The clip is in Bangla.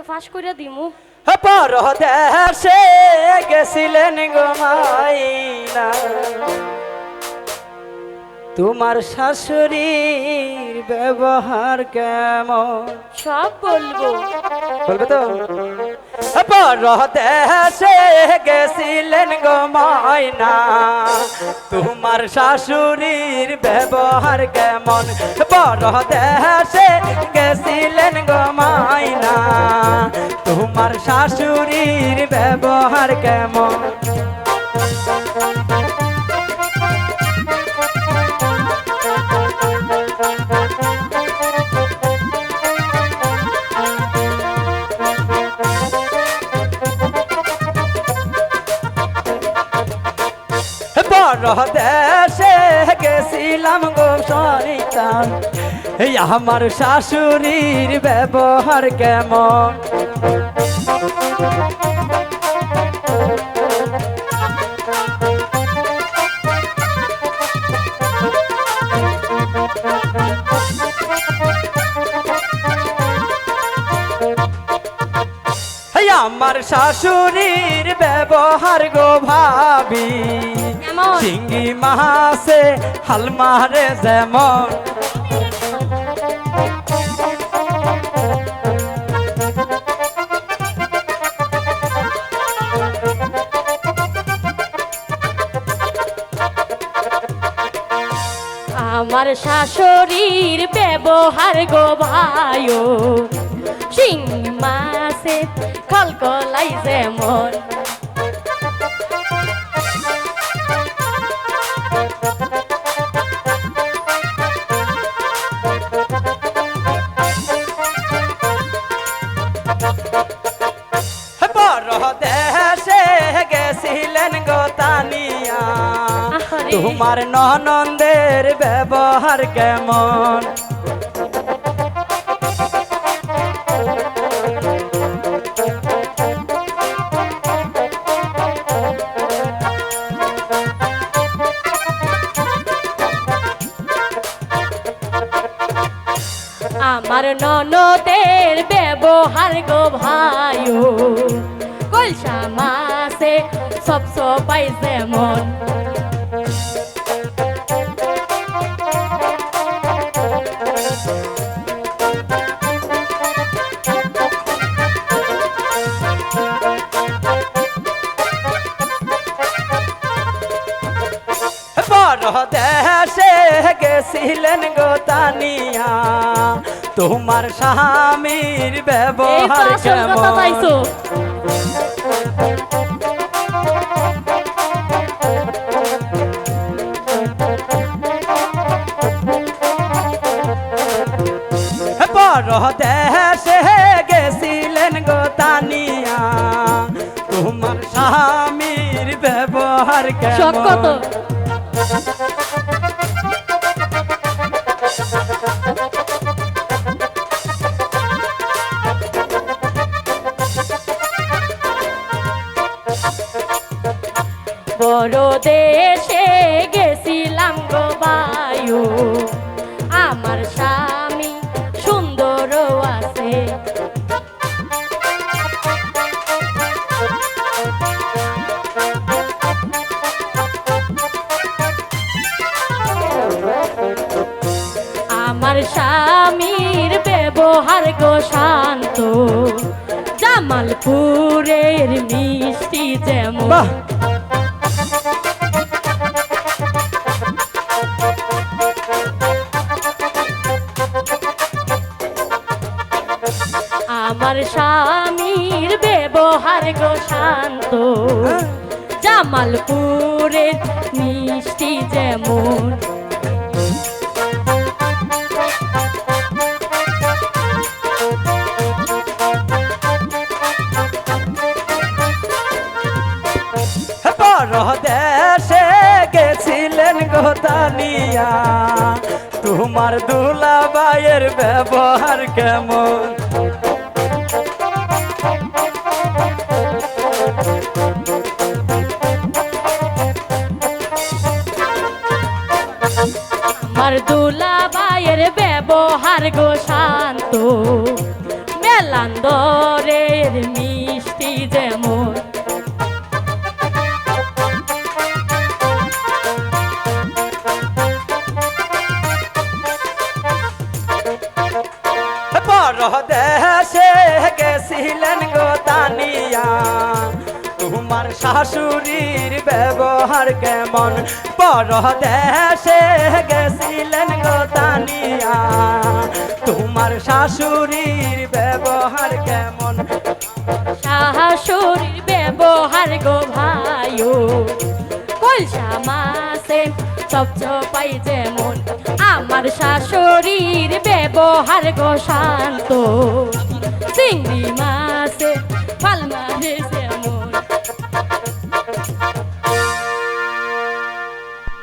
ফাঁস করে দিমু। পরদেশে গেছিলেন গো মাইনা, তোমার শাশুড়ির ব্যবহার কেমন? সব বলবো। বলবে তো? পরদেশে গেছিলেন গো মাইনা, তোমার শাশুড়ির ব্যবহার কেমন? পরদেশে গেছিলেন গো মাইনা, তোমার শাশুড়ির ব্যবহার কেমন? পরদেশে গেছিলাম গো শয়তান, আমার শাশুড়ির ব্যবহার কেমন? আমার শাশুড়ির ব্যবহার গো ভাবি, চিংড়ি মাছে হাল মারে যেমন। আমার শাশুড়ির ব্যবহার গো ভাইও, শিঙি মাছে কলকলাই যেমন। পরদেশে গেছিলেন গো তানিয়া, তোমার ননদের ব্যবহার কেমন? আমার ননদের ব্যবহার গো ভাইও, কলসা মাছে সব সবাই যেমন। পরদেশে গেছিলেন গো তানিয়া, তোমার স্বামীর ব্যবহার কেমন? পরদেশে গেছিলেন গো তানিয়া, তোমার স্বামীর ব্যবহার কেমন? বড় দেশে গেছিলাম গো বায়ু, আমার স্বামী সুন্দর আছে। আমার স্বামীর ব্যবহার গো শান্ত, জামালপুরের মিষ্টি যেমন। আমার স্বামীর ব্যবহার গো শান্ত, জামালপুরের মিষ্টি যেমন। পরদেশে গেছিলেন গো তানিয়া, তোমার দুলাভাইয়ের ব্যবহার কেমন? আমার দুলাভাইয়ের ব্যবহার গো শান্ত, মেলান্দরে মায়ের মিষ্টি যেমন। পরদেশে গেছিলেন গো তানিয়া তোমার শাশুড়ির ব্যবহার কেমন? পরদেশে গেছিলেন গো তানিয়া তোমার শাশুড়ির ব্যবহার কেমন? শাশুড়ির ব্যবহার গো ভাইও কলসা মাছে চপচপাই যেমন, আমার শাশুড়ির ব্যবহার গো শান্ত চিংড়ি মাছ